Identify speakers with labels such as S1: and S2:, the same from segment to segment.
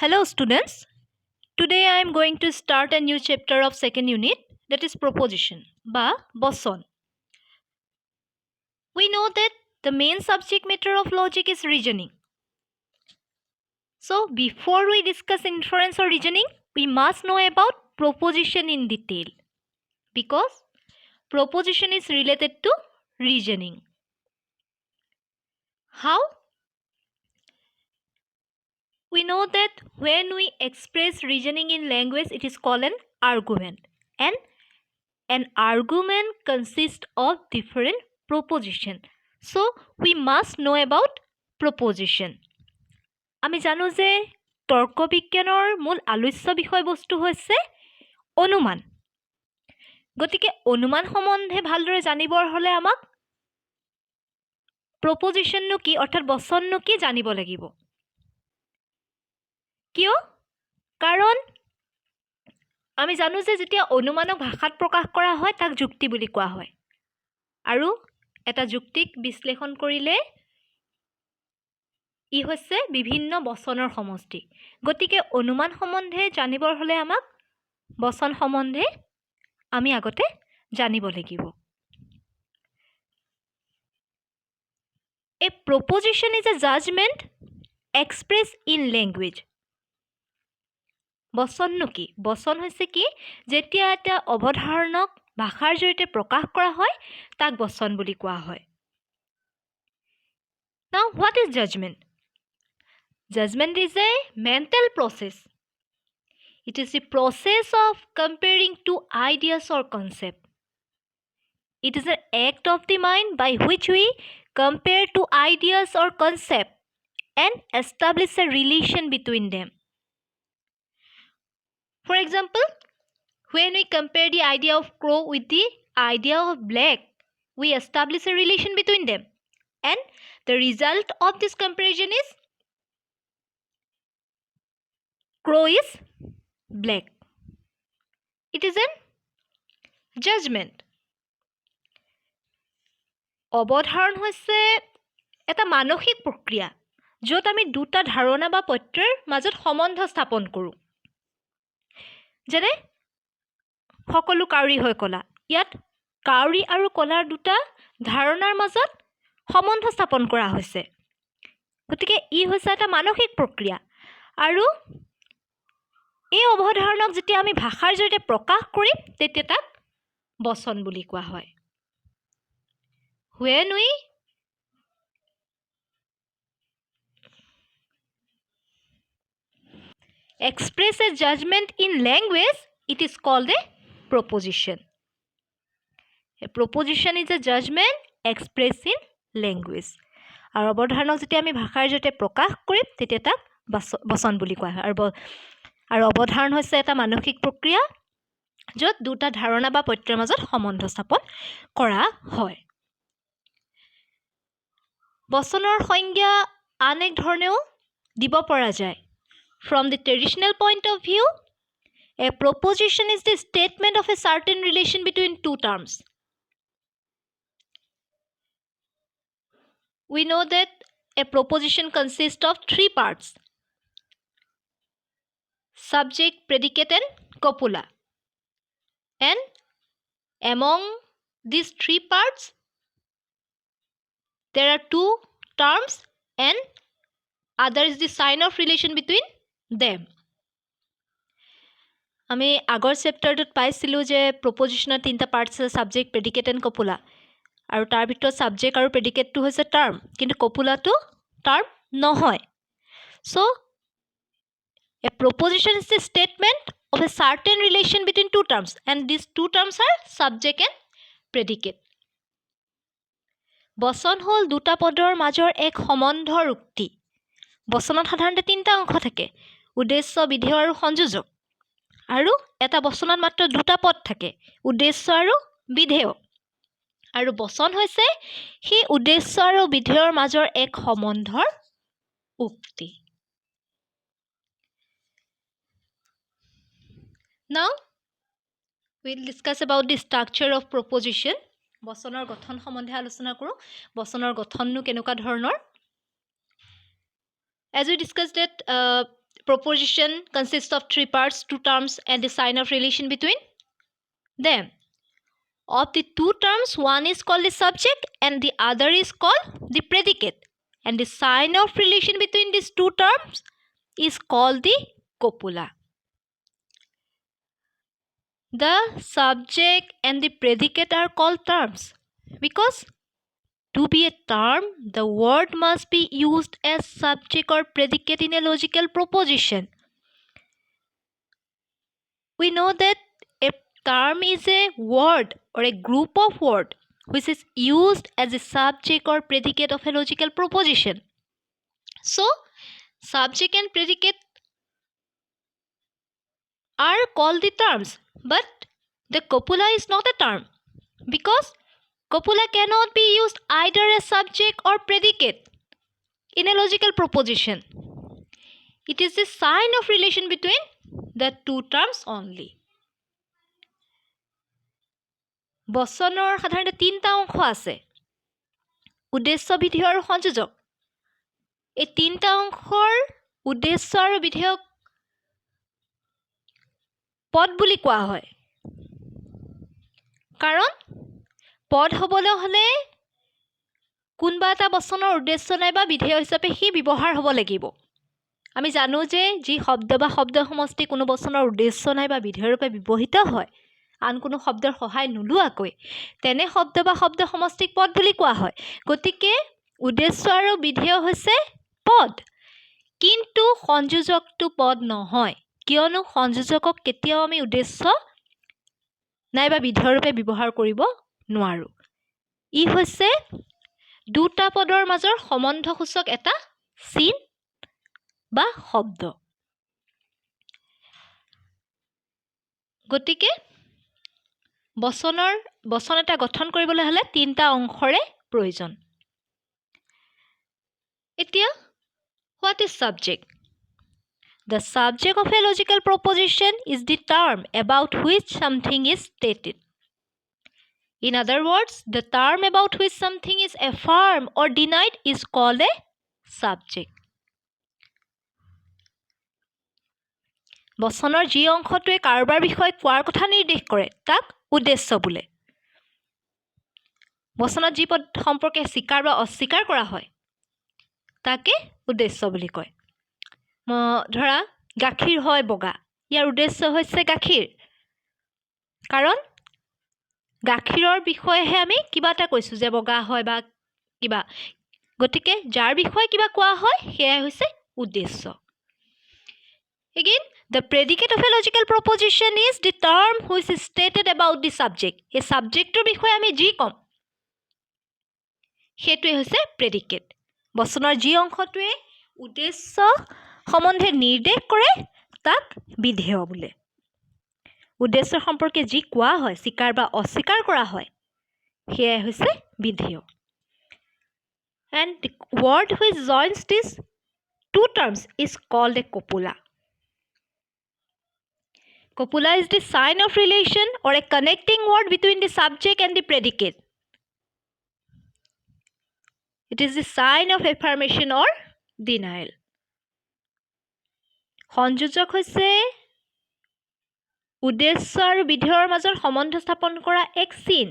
S1: Hello students. Today I am going to start a new chapter of second unit, that is proposition বা বচন. We know that the main subject matter of logic is reasoning. So before we discuss inference or reasoning, we must know about proposition in detail because proposition is related to reasoning. How? We know that when we express reasoning in language, it is called an argument. And an argument consists of different proposition. So we must know about proposition. আমি জানো যে তৰ্ক বিজ্ঞানৰ মূল আলোচ্য বিষয়বস্তু হৈছে অনুমান। গতিকে অনুমান সম্বন্ধে ভালদৰে জানিবৰ হ'লে আমাক প্ৰপজিশ্যননো কি অৰ্থাৎ বচননো কি জানিব লাগিব। কিয়? কাৰণ আমি জানো যে যেতিয়া অনুমানক ভাষাত প্ৰকাশ কৰা হয় তাক যুক্তি বুলি কোৱা হয়। আৰু এটা যুক্তিক বিশ্লেষণ কৰিলে ই হৈছে বিভিন্ন বচনৰ সমষ্টি। গতিকে অনুমান সম্বন্ধে জানিবৰ হ'লে আমাক বচন সম্বন্ধে আমি আগতে জানিব লাগিব। A proposition is a judgment expressed in language. বচননো কি? বচন হৈছে কি? যেতিয়া এটা অৱধাৰণক ভাষাৰ জৰিয়তে প্ৰকাশ কৰা হয় তাক বচন বুলি কোৱা হয়। Now what is judgment? Judgment is a mental process. It is the process of comparing two ideas or concepts. It is an act of the mind by which we compare two ideas or concepts and establish a relation between them. For example, when we compare the idea of crow with the idea of black, we establish a relation between them. And the result of this comparison is crow is black. It is an judgment. অৱধাৰণ হৈছে এটা মানসিক প্ৰক্ৰিয়া য'ত আমি দুটা ধাৰণা বা পত্যৰ মাজত সম্বন্ধ স্থাপন কৰোঁ। যেনে সকলো কাউৰী হৈ কলা। ইয়াত কাউৰী আৰু কলাৰ দুটা ধাৰণাৰ মাজত সম্বন্ধ স্থাপন কৰা হৈছে। গতিকে ই হৈছে এটা মানসিক প্ৰক্ৰিয়া আৰু এই অৱধাৰণক যেতিয়া আমি ভাষাৰ জৰিয়তে প্ৰকাশ কৰিম তেতিয়া তাক বচন বুলি কোৱা হয়। When we express a judgment in language, it is called a proposition. A proposition is a judgment expressed in language. আৰু অৱধাৰণক যেতিয়া আমি ভাষাৰ জৰিয়তে প্ৰকাশ কৰিম তেতিয়া তাক বচন বুলি কোৱা হয়। আৰু অৱধাৰণ হৈছে এটা মানসিক প্ৰক্ৰিয়া য'ত দুটা ধাৰণা বা পত্যৰ মাজত সম্বন্ধ স্থাপন কৰা হয়। বচনৰ সংজ্ঞা আন এক ধৰণেও দিব পৰা যায়। From the traditional point of view, a proposition is the statement of a certain relation between two terms. We know that a proposition consists of three parts: subject, predicate, and copula. And among these three parts, there are two terms and other is the sign of relation between them. আমি আগৰ চেপ্টাৰটোত পাইছিলোঁ যে প্ৰপজিশ্যনৰ তিনিটা parts আছে: subject, predicate and কপুলা। আৰু তাৰ ভিতৰত subject আৰু প্ৰেডিকেটটো হৈছে টাৰ্ম, কিন্তু কপুলাটো টাৰ্ম নহয়। So' a proposition is the statement of a certain relation between two terms and this two terms are subject and predicate. বচন হ'ল দুটা পদৰ মাজৰ এক সম্বন্ধৰ উক্তি। বচনত সাধাৰণতে তিনিটা অংশ থাকে: উদ্দেশ্য, বিধেয় আৰু সংযোজক। আৰু এটা বচনত মাত্ৰ দুটা পদ থাকে: উদ্দেশ্য আৰু বিধেয়। আৰু বচন হৈছে সেই উদ্দেশ্য আৰু বিধেয়ৰ মাজৰ এক সম্বন্ধৰ উক্তি। Now we'll discuss about the structure of proposition. বচনৰ গঠন সম্বন্ধে আলোচনা কৰোঁ। বচনৰ গঠননো কেনেকুৱা ধৰণৰ? As we discussed that proposition consists of three parts, two terms, and the sign of relation between them. Of the two terms, one is called the subject and the other is called the predicate. And the sign of relation between these two terms is called the copula. The subject and the predicate are called terms because to be a term, the word must be used as subject or predicate in a logical proposition. We know that a term is a word or a group of words which is used as a subject or predicate of a logical proposition. So, subject and predicate are called the terms, but the copula is not a term because copula cannot be used either as subject or predicate in a logical proposition. It is the sign of relation between the two terms only. বচনৰ সাধাৰণতে তিনিটা অংশ আছে, উদ্দেশ্য, বিধেয় আৰু সংযোজক। এই তিনিটা অংশৰ উদ্দেশ্য আৰু বিধেয়ক পদ বুলি কোৱা হয়, কাৰণ পদ হ'বলৈ হ'লে কোনোবা এটা বচনৰ উদ্দেশ্য নাইবা বিধেয় হিচাপে সি ব্যৱহাৰ হ'ব লাগিব। আমি জানো যে যি শব্দ বা শব্দ সমষ্টি কোনো বচনৰ উদ্দেশ্য নাইবা বিধেয়ৰ ৰূপে ব্যৱহৃত হয় আন কোনো শব্দৰ সহায় নোলোৱাকৈ, তেনে শব্দ বা শব্দ সমষ্টিক পদ বুলি কোৱা হয়। গতিকে উদ্দেশ্য আৰু বিধেয় হৈছে পদ, কিন্তু সংযোজকটো পদ নহয়, কিয়নো সংযোজকক কেতিয়াও আমি উদ্দেশ্য নাইবা বিধেয়ৰ ৰূপে ব্যৱহাৰ কৰিব নোৱাৰোঁ। ই হৈছে দুটা পদৰ মাজৰ সম্বন্ধসূচক এটা চিন বা শব্দ। গতিকে বচন এটা গঠন কৰিবলৈ হ'লে তিনিটা অংশৰে প্ৰয়োজন। এতিয়া what is subject? The subject of a logical proposition is the term about which something is stated. In other words, the term about which something is affirmed or denied is called a subject. বচনৰ যি অংশটোৱে কাৰোবাৰ বিষয়ে কোৱাৰ কথা নিৰ্দেশ কৰে তাক উদ্দেশ্য বোলে। বচনত যি পদ সম্পৰ্কে স্বীকাৰ বা অস্বীকাৰ কৰা হয় তাকে উদ্দেশ্য বুলি কয়। ধৰা গাখীৰ হয় বগা, ইয়াৰ উদ্দেশ্য হৈছে গাখীৰ, কাৰণ গাখীৰৰ বিষয়েহে আমি কিবা এটা কৈছোঁ যে বগা হয় বা কিবা, গতিকে যাৰ বিষয়ে কিবা কোৱা হয় সেয়াই হৈছে উদ্দেশ্য। Again, the predicate of a logical proposition is the term which is stated about the subject. এই subjectৰ বিষয়ে আমি যি ক'ম সেইটোৱে হৈছে predicate. বচনৰ যি অংশটোৱে উদ্দেশ্য সম্বন্ধে নিৰ্দেশ কৰে তাক বিধেয় বোলে। উদ্দেশ্য সম্পৰ্কে যি কোৱা হয়, স্বীকাৰ বা অস্বীকাৰ কৰা হয় সেয়াই হৈছে বিধেয়। And the word which joins these two terms is called a copula. Copula is the sign of relation or a connecting word between the subject and the predicate. It is the sign of affirmation or denial. সংযোজক হৈছে উদ্দেশ্য আৰু বিধেয়ৰ মাজত সম্বন্ধ স্থাপন কৰা এক চিন।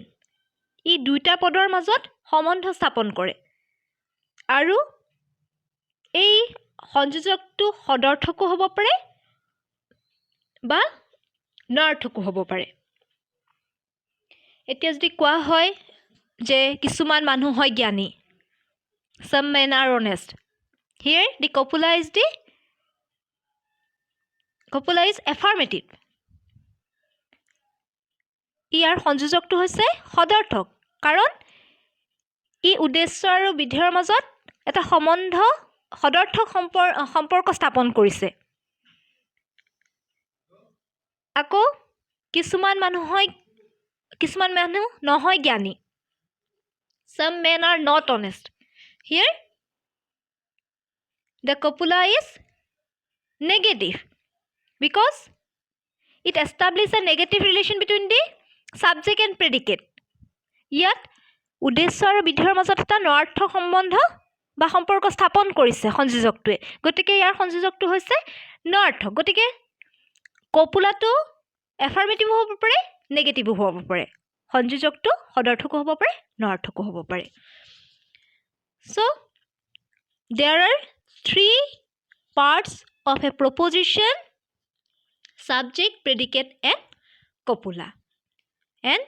S1: ই দুটা পদৰ মাজত সম্বন্ধ স্থাপন কৰে আৰু এই সংযোজকটো সদৰ্থকো হ'ব পাৰে বা নৰ্থকো হ'ব পাৰে। এতিয়া যদি কোৱা হয় যে কিছুমান মানুহ হয় জ্ঞানী, some men are honest, here the copula is affirmative. ইয়াৰ সংযোজকটো হৈছে সদৰ্থক, কাৰণ ই উদ্দেশ্য আৰু বিধেয়ৰ মাজত এটা সম্বন্ধ সদৰ্থক সম্পৰ্ক স্থাপন কৰিছে। আকৌ কিছুমান মানুহ নহয় জ্ঞানী, some men are not honest, here the copula is negative because it establishes a negative relation between the subject and predicate. ইয়াত উদ্দেশ্য আৰু বিধেয়ৰ মাজত এটা নৰ্থক সম্বন্ধ বা সম্পৰ্ক স্থাপন কৰিছে সংযোজকটোৱে গতিকে ইয়াৰ সংযোজকটো হৈছে নৰ্থক গতিকে কপুলাটো এফাৰ্মেটিভ হ'ব পাৰে নেগেটিভো হ'ব পাৰে সংযোজকটো সদৰ্থকো হ'ব পাৰে নৰ্থকো হ'ব পাৰে so there are three parts of a proposition subject predicate and copula and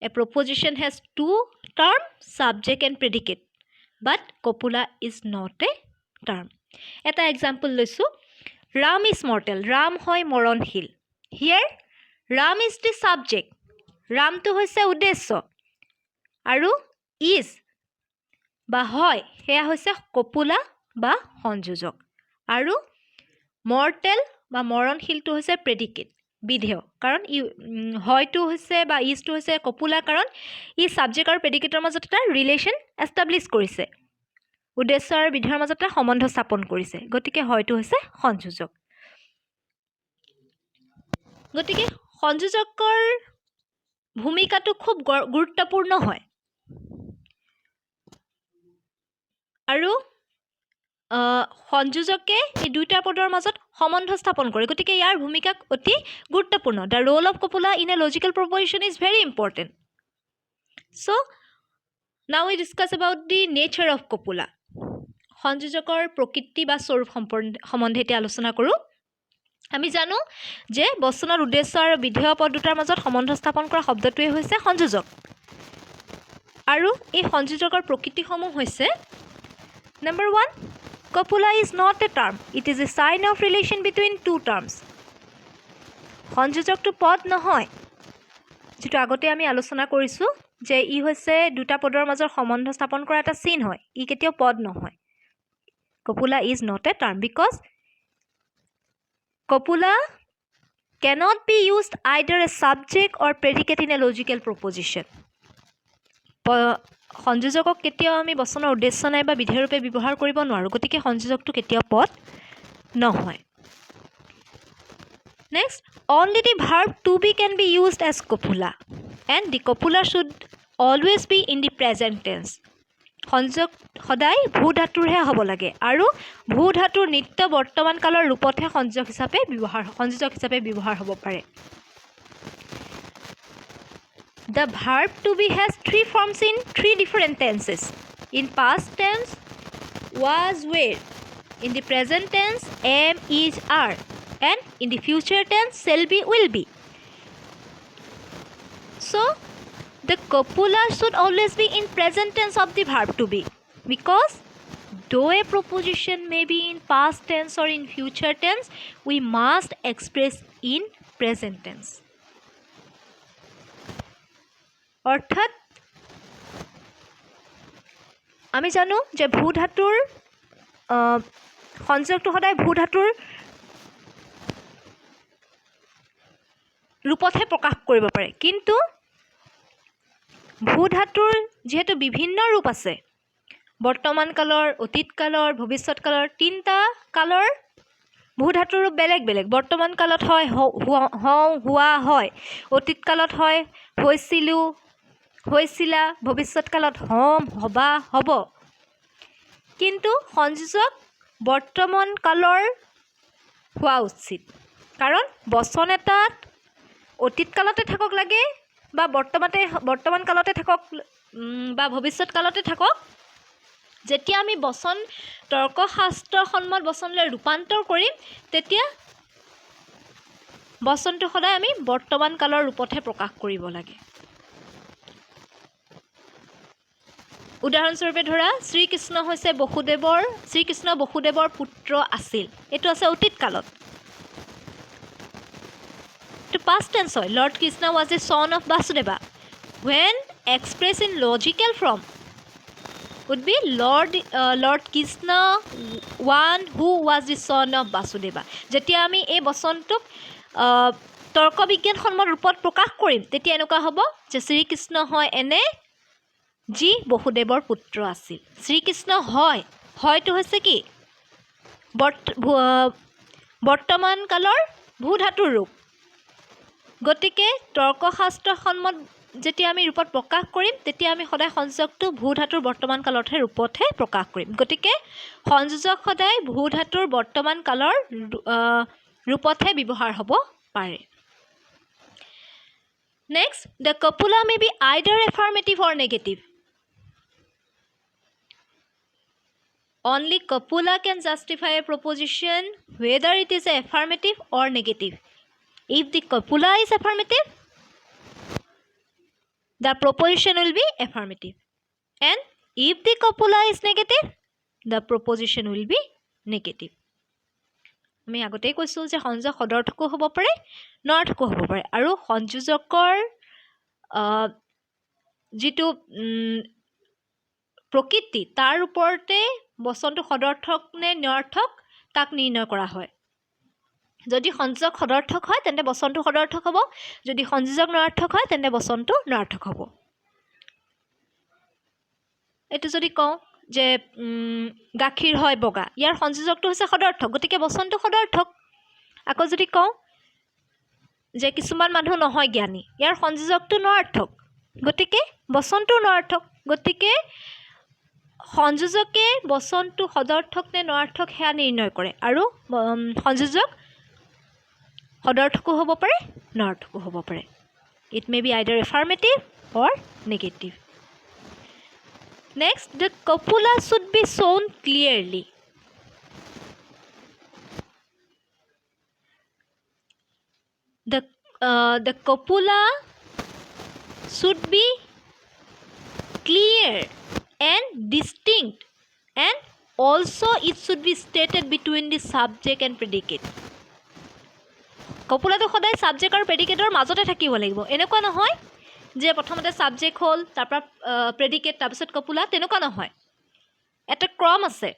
S1: a proposition has two terms subject and predicate but copula is not a term eta example loisu ram is mortal ram hoy moronhil here ram is the subject ram to hoise uddesho aru is বা হয় হেয়া হৈছে কপুলা বা সংযোজক আৰু mortal বা মৰণশীলটো হৈছে predicate বিধেয় কাৰণ ই হয়টো হৈছে বা ইজটো হৈছে কপুলা কাৰণ ই সাবজেক্ট আৰু প্ৰেডিকেটৰ মাজত এটা ৰিলেশ্যন এষ্টাব্লিছ কৰিছে উদ্দেশ্য আৰু বিধেয়ৰ মাজত এটা সম্বন্ধ স্থাপন কৰিছে গতিকে হয়টো হৈছে সংযোজক গতিকে সংযোজকৰ ভূমিকাটো খুব গুৰুত্বপূৰ্ণ হয় আৰু সংযোজকে এই দুইটা পদৰ মাজত সম্বন্ধ স্থাপন কৰে গতিকে ইয়াৰ ভূমিকা অতি গুৰুত্বপূৰ্ণ the role of copula in a logical proposition is very important so' now we discuss about the nature of copula সংযোজকৰ প্ৰকৃতি বা স্বৰূপ সম্বন্ধে এতিয়া আলোচনা কৰোঁ আমি জানো যে বচনৰ উদ্দেশ্য আৰু বিধেয় পদ দুটাৰ মাজত সম্বন্ধ স্থাপন কৰা শব্দটোৱে হৈছে সংযোজক আৰু এই সংযোজকৰ প্ৰকৃতিসমূহ হৈছে Number 1, copula is not a term. It is a sign of relation between two terms. সংযোজকটো পদ নহয় যেটো আগতে আমি আলোচনা কৰিছো যে ই হৈছে দুটা পদৰ মাজৰ সম্বন্ধ স্থাপন কৰা এটা চিন হয় ই কেতিয়াও পদ নহয় copula is not a term because copula cannot be used either as subject or predicate in a logical proposition. সংযোজকক কেতিয়াও আমি বচনৰ উদ্দেশ্য নাই বা বিধেয় ৰূপে ব্যৱহাৰ কৰিব নোৱাৰো গতিকে সংযোজকটো কেতিয়াও পদ নহয় next only the verb to be can be used as copula and the copula should always be in the present tense সংযোজক সদায় ভূ ধাতুৰহে হ'ব লাগে আৰু ভূ ধাতুৰ নিত্য বৰ্তমান কালৰ ৰূপতহে সংযোজক হিচাপে ব্যৱহাৰ হ'ব পাৰে The verb to be has three forms in three different tenses. In past tense, was, were. In the present tense, am, is, are. And in the future tense, shall be, will be. So, the copula should always be in present tense of the verb to be. Because though a proposition may be in past tense or in future tense, we must express in present tense. অৰ্থাৎ আমি জানো যে ভূ ধাতুৰ সংযোজকটো সদায় ভূ ধাতুৰ ৰূপতহে প্ৰকাশ কৰিব পাৰে কিন্তু ভূ ধাতুৰ যেহেতু বিভিন্ন ৰূপ আছে বৰ্তমান কালৰ অতীত কালৰ ভৱিষ্যৎ কালৰ তিনিটা কালৰ ভূ ধাতুৰ ৰূপ বেলেগ বেলেগ বৰ্তমান কালত হয় হওঁ হোৱা হয় অতীত কালত হয় হৈছিলো হৈছিলা ভৱিষ্যৎ কালত হ'ম হবা হ'ব কিন্তু সংযোজক বৰ্তমান কালৰ হোৱা উচিত কাৰণ বচন এটাত অতীত কালতে থাকক লাগে বা বৰ্তমান কালতে থাকক বা ভৱিষ্যৎ কালতে থাকক যেতিয়া আমি বচন তৰ্কশাস্ত্ৰ সন্মত বচনলৈ ৰূপান্তৰ কৰিম তেতিয়া বচনটো সদায় আমি বৰ্তমান কালৰ ৰূপতহে প্ৰকাশ কৰিব লাগে উদাহৰণস্বৰূপে ধৰা শ্ৰীকৃষ্ণ বসুদেৱৰ পুত্ৰ আছিল এটো আছে অতীত কালত to past tense হয় Lord Krishna was a son of Vasudeva when expressed in logical form would be Lord Krishna one who was the son of Vasudeva যেতিয়া আমি এই বচনটোক তৰ্ক বিজ্ঞান সন্মত ৰূপত প্ৰকাশ কৰিম তেতিয়া এনেকুৱা হ'ব যে শ্ৰীকৃষ্ণ হয় এনে যি বসুদেৱৰ পুত্ৰ আছিল শ্ৰীকৃষ্ণ হয়টো হৈছে কি বৰ্তমান কালৰ ভূ ধাতুৰ ৰূপ গতিকে তৰ্কশাস্ত্ৰ সন্মত যেতিয়া আমি ৰূপত প্ৰকাশ কৰিম তেতিয়া আমি সদায় সংযোজকটো ভূ ধাতুৰ বৰ্তমান কালতহে ৰূপতহে প্ৰকাশ কৰিম গতিকে সংযোজক সদায় ভূ ধাতুৰ বৰ্তমান কালৰ ৰূপতহে ব্যৱহাৰ হ'ব পাৰে next the copula may be either affirmative or negative Only copula can justify a proposition whether it is affirmative or negative. If the copula is affirmative, the proposition will be affirmative. And if the copula is negative, the proposition will be negative. আমি আগতেই কৈছোঁ যে সংযোজক সদৰ্থকো হ'ব পাৰে নৰ্থকো হ'ব পাৰে আৰু সংযোজকৰ যিটো প্ৰকৃতি তাৰ ওপৰতে বচনটো সদৰ্থক নে নৰ্থক তাক নিৰ্ণয় কৰা হয় যদি সংযোজক সদৰ্থক হয় তেন্তে বচনটো সদৰ্থক হ'ব যদি সংযোজক নৰ্থক হয় তেন্তে বচনটো নৰ্থক হ'ব এটো যদি কওঁ যে গাখীৰ হয় বগা ইয়াৰ সংযোজকটো হৈছে সদৰ্থক গতিকে বচনটো সদৰ্থক আকৌ যদি কওঁ যে কিছুমান মানুহ নহয় জ্ঞানী ইয়াৰ সংযোজকটো নৰ্থক গতিকে বচনটো নৰ্থক গতিকে সংযোজকে বচনটো সদৰ্থক নে নৰ্থক হেয়া নিৰ্ণয় কৰে আৰু সংযোজক সদৰ্থকো হ'ব পাৰে নৰ্থকো হ'ব পাৰে it may be either affirmative or negative next the copula should be shown clearly the copula should be clear and distinct and also it should be stated between the subject and predicate কপুলাটো সদায় subject আৰু প্ৰেডিকেটৰ মাজতে থাকিব লাগিব এনেকুৱা নহয় যে প্ৰথমতে subject হ'ল তাৰপৰা প্ৰেডিকেট তাৰপিছত কপুলা তেনেকুৱা নহয় এটা ক্ৰম আছে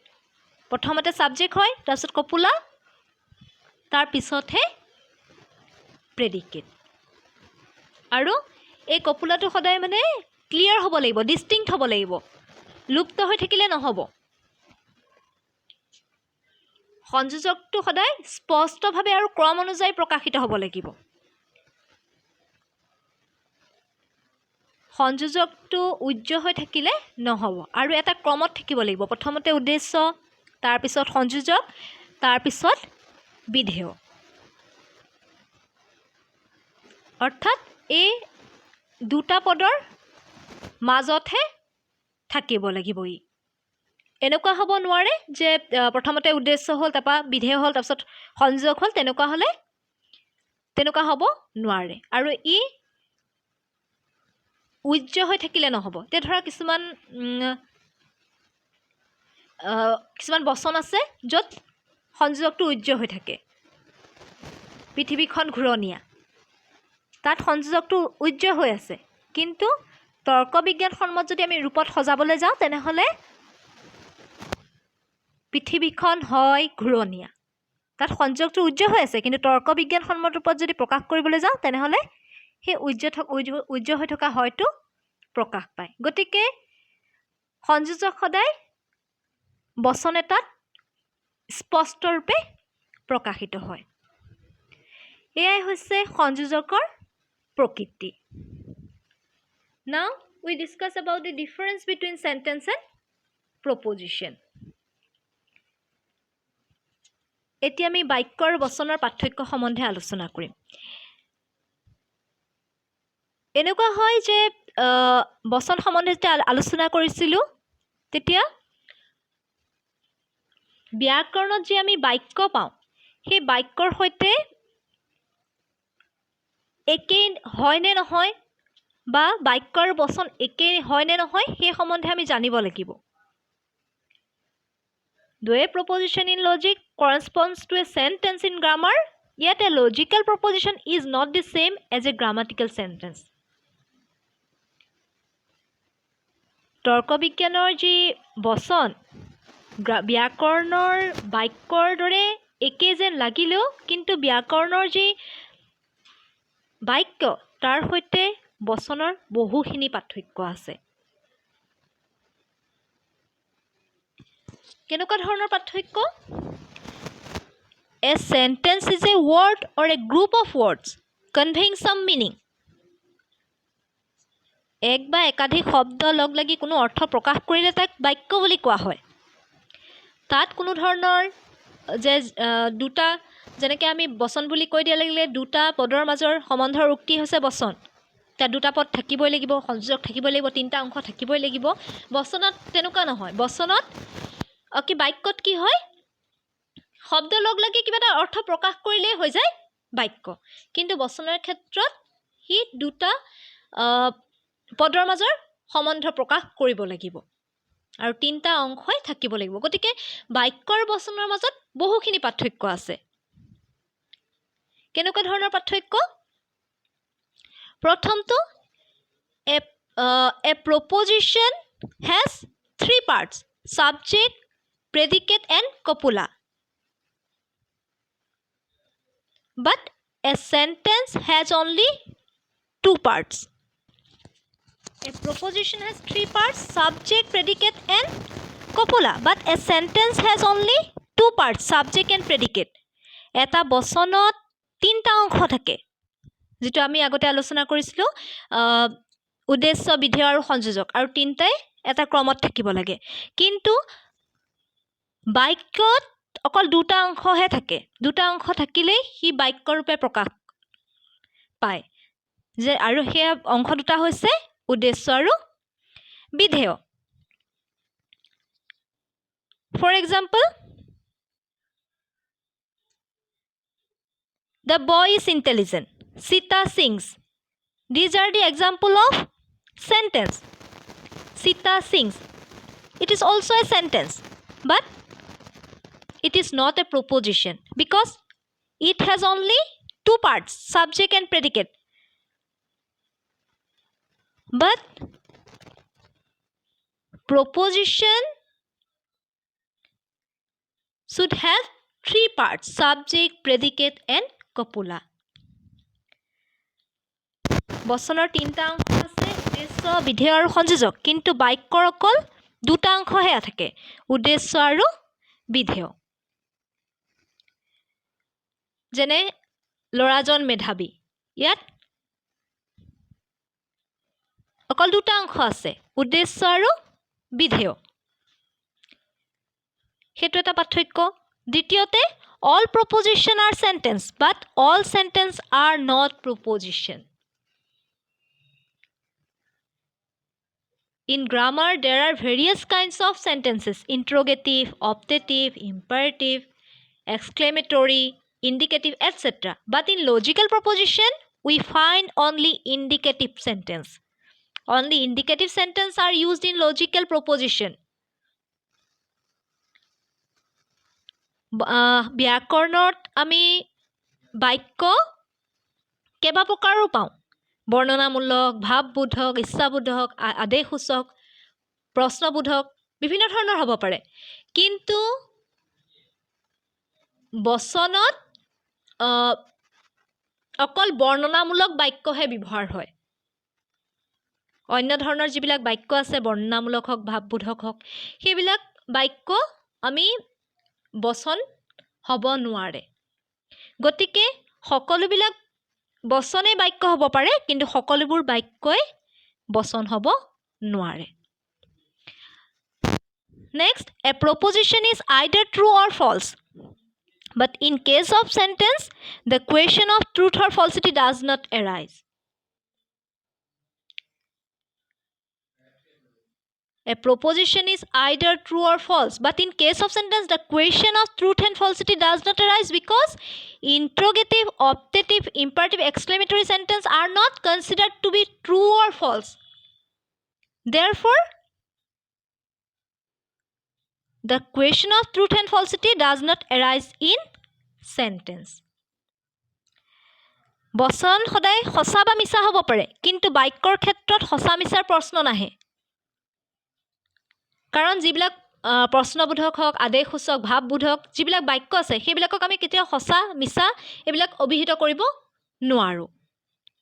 S1: প্ৰথমতে সাবজেক্ট হয় তাৰপিছত কপুলা তাৰ পিছতহে প্ৰেডিকেট আৰু এই কপুলাটো সদায় মানে ক্লিয়াৰ হ'ব লাগিব ডিষ্টিংক্ট হ'ব লাগিব লুপ্ত হৈ থাকিলে নহ'ব সংযোজকটো সদায় স্পষ্টভাৱে আৰু ক্ৰম অনুযায়ী প্ৰকাশিত হ'ব লাগিব সংযোজকটো উজ্জ্বল হৈ থাকিলে নহ'ব আৰু এটা ক্ৰমত থাকিব লাগিব প্ৰথমতে উদ্দেশ্য তাৰপিছত সংযোজক তাৰপিছত বিধেয় অৰ্থাৎ এই দুটা পদৰ মাজতহে থাকিব লাগিব ই এনেকুৱা হ'ব নোৱাৰে যে প্ৰথমতে উদ্দেশ্য হ'ল তাৰপৰা বিধেয় হ'ল তাৰপিছত সংযোজক হ'ল তেনেকুৱা হ'ব নোৱাৰে আৰু ই উজ্জ্বল হৈ থাকিলে নহ'ব তে ধৰা কিছুমান বচন আছে য'ত সংযোজকটো উজ্জ্বল হৈ থাকে পৃথিৱীখন ঘূৰণীয়া তাত সংযোজকটো উজ্জ্বল হৈ আছে কিন্তু তৰ্ক বিজ্ঞানসন্মত যদি আমি ৰূপত সজাবলৈ যাওঁ তেনেহ'লে পৃথিৱীখন হয় ঘূৰণীয়া তাত সংযোগটো উজ্জ্বল হৈ আছে কিন্তু তৰ্ক বিজ্ঞানসন্মত ৰূপত যদি প্ৰকাশ কৰিবলৈ যাওঁ তেনেহ'লে সেই উজ্জ্বল হৈ থকা হয়তো প্ৰকাশ পায় গতিকে সংযোজক সদায় বচন এটাত স্পষ্টৰূপে প্ৰকাশিত হয় এয়াই হৈছে সংযোজকৰ প্ৰকৃতি Now we discuss about the difference between sentence and proposition এতিয়া আমি বাক্য আৰু বচনৰ পাৰ্থক্য সম্বন্ধে আলোচনা কৰিম এনেকুৱা হয় যে বচন সম্বন্ধে যেতিয়া আলোচনা কৰিছিলোঁ তেতিয়া ব্যাকৰণত যে আমি বাক্য পাওঁ সেই বাক্যৰ সৈতে একেই হয় নে নহয় বা বাক্য আৰু বচন একেই হয় নে নহয় সেই সম্বন্ধে আমি জানিব লাগিব Though a proposition in logic corresponds to a sentence in grammar, yet a logical proposition is not the same as a grammatical sentence. তৰ্ক বিজ্ঞানৰ যি বচন ব্যাকৰণৰ বাক্যৰ দৰে একে যেন লাগিলেও কিন্তু ব্যাকৰণৰ যি বাক্য তাৰ সৈতে বচনৰ বহুখিনি পাৰ্থক্য আছে কেনেকুৱা ধৰণৰ পাৰ্থক্য A sentence is a word or a group of words conveying some meaning. এক বা একাধিক শব্দ লগ লাগি কোনো অৰ্থ প্ৰকাশ কৰিলে তাক বাক্য বুলি কোৱা হয়। তাত কোনো ধৰণৰ যে দুটা যেনেকৈ আমি বচন বুলি কৈ দিয়া লাগিলে দুটা পদৰ মাজৰ সম্বন্ধৰ উক্তি হৈছে বচন। তাত দুটা পদ থাকিবই লাগিব, সংযোজক থাকিবই লাগিব, তিনিটা অংশ থাকিবই লাগিব। বচনত তেনেকুৱা নহয়। বচনত বাক্যত কি হয়, শব্দ লগ লাগি কিবা এটা অৰ্থ প্ৰকাশ কৰিলেই হৈ যায় বাক্য। কিন্তু বচনৰ ক্ষেত্ৰত সি দুটা পদৰ মাজৰ সম্বন্ধ প্ৰকাশ কৰিব লাগিব আৰু তিনিটা অংশই থাকিব লাগিব। গতিকে বাক্য আৰু বচনৰ মাজত বহুখিনি পাৰ্থক্য আছে। কেনেকুৱা ধৰণৰ পাৰ্থক্য? প্ৰথমটো, a proposition has three parts: subject, predicate and copula. But a sentence has only two parts. A proposition has three parts: subject, predicate and copula. But a sentence has only two parts: subject and predicate. এটা বচনত তিনিটা অংশ থাকে, যিটো আমি আগতে আলোচনা কৰিছিলোঁ, উদ্দেশ্য, বিধেয় আৰু সংযোজক, আৰু তিনিটাই এটা ক্ৰমত থাকিব লাগে। কিন্তু বাক্যত অকল দুটা অংশহে থাকে। দুটা অংশ থাকিলেই সি বাক্যৰূপে প্ৰকাশ পায়। আৰু সেই অংশ দুটা হৈছে উদ্দেশ্য আৰু বিধেয়। For example, the boy is intelligent. Sita sings. These are the example of sentence. Sita sings. It is also a sentence, but it is not a proposition because it has only two parts: subject and predicate. But proposition should have three parts: subject, predicate and copula. বচনৰ তিনিটা অংশ আছে: উদ্দেশ্য, বিধেয় আৰু সংযোজক। কিন্তু বাক্যৰ অকল দুটা অংশহে থাকে: উদ্দেশ্য আৰু বিধেয়। যেনে ল'ৰাজন মেধাৱী, ইয়াত অকল দুটা অংশ আছে: উদ্দেশ্য আৰু বিধেয়। সেইটো এটা পাৰ্থক্য। দ্বিতীয়তে, all proposition are sentence, but all sentence are not proposition. In grammar, there are various kinds of sentences: interrogative, optative, imperative, exclamatory, indicative, etc. But in logical proposition, we find only indicative sentence. Only indicative sentence are used in logical proposition. ব্যাকৰণত আমি বাক্য কেইবা প্ৰকাৰো পাওঁ: বৰ্ণনামূলক, ভাৱবোধক, ইচ্ছাবোধক, আদেশসূচক, প্ৰশ্নবোধক, বিভিন্ন ধৰণৰ হ'ব পাৰে। কিন্তু বচনত অকল বৰ্ণনামূলক বাক্যহে ব্যৱহাৰ হয়। অন্য ধৰণৰ যিবিলাক বাক্য আছে, বৰ্ণনামূলক হওক, ভাৱবোধক হওক, সেইবিলাক বাক্য আমি বচন হ'ব নোৱাৰে। গতিকে সকলোবিলাক বচনেই বাক্য হ'ব পাৰে, কিন্তু সকলোবোৰ বাক্যই বচন হ'ব নোৱাৰে। Next, a proposition is either true or false. But in case of sentence, the question of truth or falsity does not arise. A proposition is either true or false, but in case of sentence, the question of truth and falsity does not arise because interrogative, optative, imperative, exclamatory sentence are not considered to be true or false. Therefore, the question of truth and falsity does not arise in sentence. বচন সদায় সঁচা বা মিছা হ'ব পাৰে, কিন্তু বাক্যৰ ক্ষেত্ৰত সঁচা মিছাৰ প্ৰশ্ন নাহে। কাৰণ যিবিলাক প্ৰশ্নবোধক হওক, আদেশসূচক, ভাৱবোধক যিবিলাক বাক্য আছে, সেইবিলাকক আমি কেতিয়াও সঁচা মিছা এইবিলাক অভিহিত কৰিব নোৱাৰোঁ।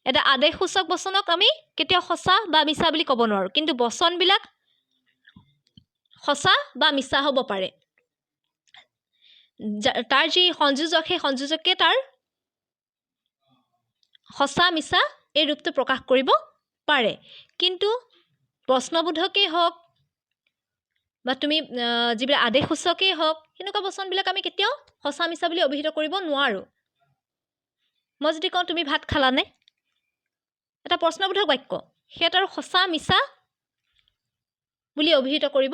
S1: এটা আদেশসূচক বচনক আমি কেতিয়াও সঁচা বা মিছা বুলি ক'ব নোৱাৰোঁ, কিন্তু বচনবিলাক সঁচা বা মিছা হ'ব পাৰে। তাৰ যি সংযোজক, সেই সংযোজকে তাৰ সঁচা মিছা এই ৰূপটো প্ৰকাশ কৰিব পাৰে, কিন্তু প্ৰশ্নবোধকেই হওক বা তুমি যিবিলাক আদেশসূচকেই হওক সেনেকুৱা বচনবিলাক আমি কেতিয়াও সঁচা মিছা বুলি অভিহিত কৰিব নোৱাৰোঁ। মই যদি কওঁ তুমি ভাত খালানে, এটা প্ৰশ্নবোধক বাক্য, সেয়াত আৰু সঁচা মিছা বুলি অভিহিত কৰিব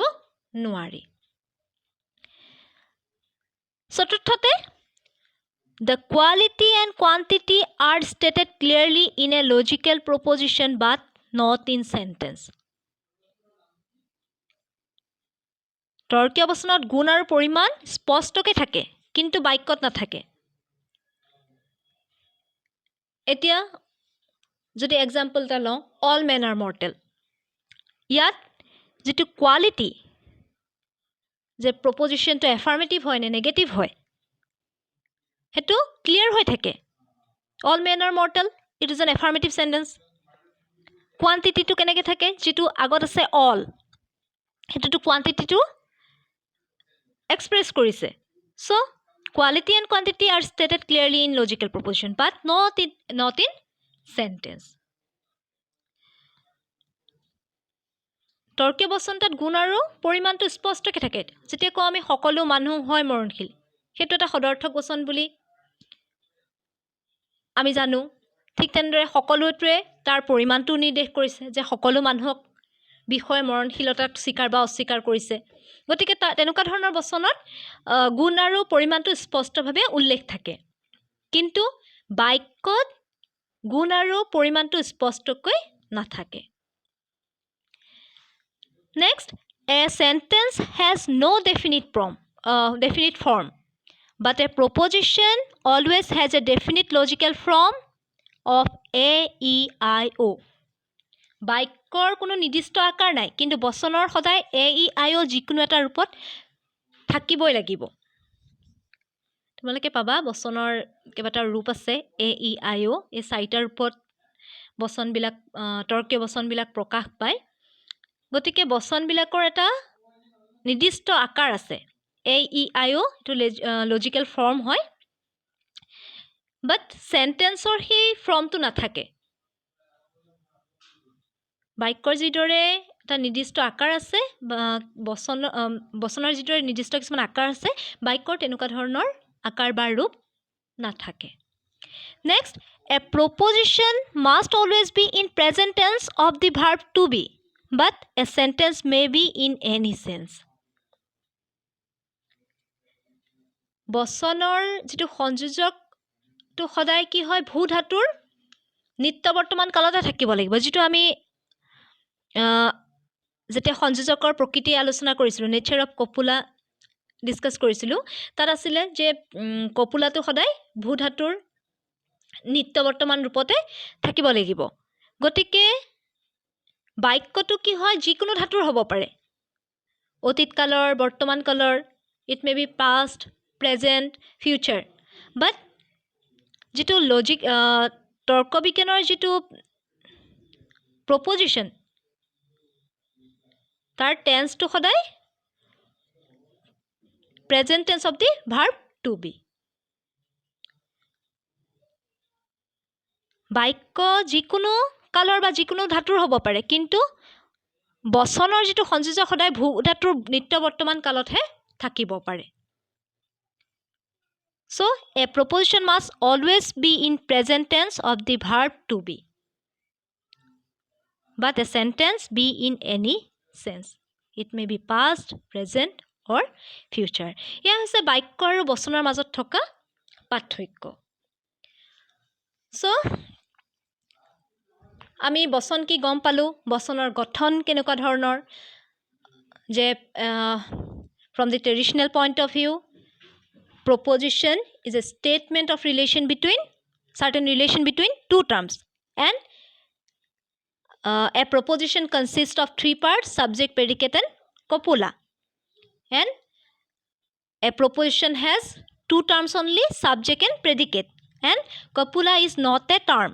S1: নোৱাৰি। চতুৰ্থতে, the quality and quantity are stated clearly in a logical proposition but not in sentence. তৰ্কীয় বচনত গুণ আৰু পৰিমাণ স্পষ্টকৈ থাকে, কিন্তু বাক্যত নাথাকে। এতিয়া যদি এক্সাম্পল এটা লওঁ, অল মেন আৰ মৰ্টেল, ইয়াত যিটো কোৱালিটি, যে প্ৰপজিশ্যনটো এফাৰ্মেটিভ হয় নে নেগেটিভ হয়, সেইটো ক্লিয়াৰ হৈ থাকে। All men are mortal, it is an affirmative sentence. কোৱান্টিটিটো কেনেকৈ থাকে, যিটো আগত আছে অল, সেইটোতো কোৱান্টিটিটো এক্সপ্ৰেছ কৰিছে। চ' quality and quantity are stated clearly in logical proposition but not in sentence. তৰ্কীয় বচন তাত গুণ আৰু পৰিমাণটো স্পষ্টকৈ থাকে। যেতিয়া কওঁ আমি সকলো মানুহ হয় মৰণশীল, সেইটো এটা সদৰ্থক বচন বুলি আমি জানো। ঠিক তেনেদৰে সকলোটোৱে তাৰ পৰিমাণটো নিৰ্দেশ কৰিছে, যে সকলো মানুহক বিষয়ে মৰণশীলতাক স্বীকাৰ বা অস্বীকাৰ কৰিছে। গতিকে তেনেকুৱা ধৰণৰ বচনত গুণ আৰু পৰিমাণটো স্পষ্টভাৱে উল্লেখ থাকে, কিন্তু বাক্যত গুণ আৰু পৰিমাণটো স্পষ্টকৈ নাথাকে। Next, A sentence has no definite form, but a proposition always has a definite logical form of A, E, I, O. বাক্যৰ কোনো নিৰ্দিষ্ট আকাৰ নাই, কিন্তু বচনৰ সদায় A, E, I, O যিকোনো এটা ৰূপত থাকিবই লাগিব। তোমালোকে পাবা বচনৰ কেইবাটা ৰূপ আছে, A, E, I, O, এই 4টা ৰূপত বচনবিলাক, তৰ্কীয় বচনবিলাক প্ৰকাশ পায়। গতিকে বচনবিলাকৰ এটা নিৰ্দিষ্ট আকাৰ আছে, A, E, I, O, এইটো লজিকেল ফৰ্ম হয়, বাট চেণ্টেন্সৰ সেই ফৰ্মটো নাথাকে। বাক্যৰ যিদৰে এটা নিৰ্দিষ্ট আকাৰ আছে, বা বচনৰ যিদৰে নিৰ্দিষ্ট কিছুমান আকাৰ আছে, বাক্যৰ তেনেকুৱা ধৰণৰ আকাৰ বা ৰূপ নাথাকে। Next, a preposition must always be in present tense of the verb to be, but a sentence may be in any tense. বচনৰ যিটো সংযোজকটো সদায় কি হয়, ভূ ধাতুৰ নিত্য বৰ্তমান কালতে থাকিব লাগিব। যিটো আমি যেতিয়া সংযোজকৰ প্ৰকৃতি আলোচনা কৰিছিলোঁ, নেচাৰ অফ কপুলা ডিছকাছ কৰিছিলোঁ, তাত আছিলে যে কপুলাটো সদায় ভূ ধাতুৰ নিত্য বৰ্তমান ৰূপতে থাকিব লাগিব। গতিকে বাক্যটো কি হয়, যিকোনো ধাতুৰ হ'ব পাৰে, অতীত কালৰ, বৰ্তমান কালৰ, it may be past, present, future. But যিটো তৰ্ক বিজ্ঞানৰ যিটো প্ৰপজিশ্যন, তাৰ টেন্সটো সদায় present tense of the verb to be. বাক্য যিকোনো কালৰ বা যিকোনো ধাতুৰ হ'ব পাৰে, কিন্তু বচনৰ যিটো সংযোজক সদায় ভূ ধাতুৰ নিত্য বৰ্তমান কালতহে থাকিব পাৰে। So, a proposition must always be in present tense of the verb to be, but a sentence be in any sense. It may be past, present or future. এয়া হৈছে বাক্য আৰু বচনৰ মাজত থকা পাৰ্থক্য। So, আমি বচন কি গম পালোঁ, বচনৰ গঠন কেনেকুৱা ধৰণৰ, যে from the traditional point of view, proposition is a statement of certain relation between two terms, and a proposition consists of 3 parts, subject, predicate and copula, and a proposition has 2 terms only, subject and predicate, and copula is not a term.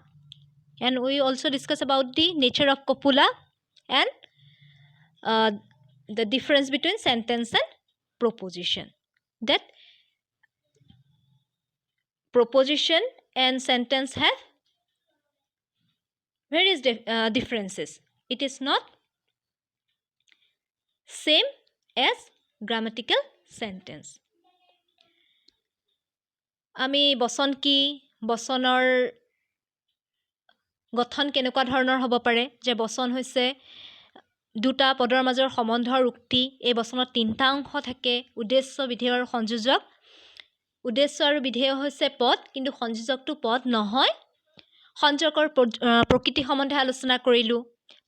S1: And we also discuss about the nature of copula and the difference between sentence and proposition. That proposition and sentence have Where is differences? It is not same as grammatical sentence. আমি বচন কি, বচনৰ গঠন কেনেকুৱা ধৰণৰ হ'ব পাৰে, যে বচন হৈছে দুটা পদৰ মাজৰ সম্বন্ধৰ উক্তি। এই বচনত তিনিটা অংশ থাকে, উদ্দেশ্য, বিধেয় আৰু সংযোজক। উদ্দেশ্য আৰু বিধেয় হৈছে পদ, কিন্তু সংযোজকটো পদ নহয়। সংযোজকৰ প্ৰকৃতি সম্বন্ধে আলোচনা কৰিলোঁ।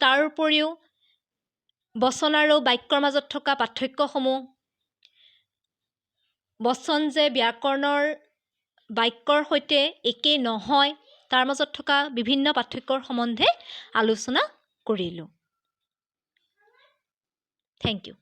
S1: তাৰ উপৰিও বচন আৰু বাক্যৰ মাজত থকা পাৰ্থক্যসমূহ, বচন যে ব্যাকৰণৰ বাক্যৰ সৈতে একেই নহয়, তাৰ মাজত থকা বিভিন্ন পাৰ্থক্যৰ সম্বন্ধে আলোচনা কৰিলোঁ। Thank U.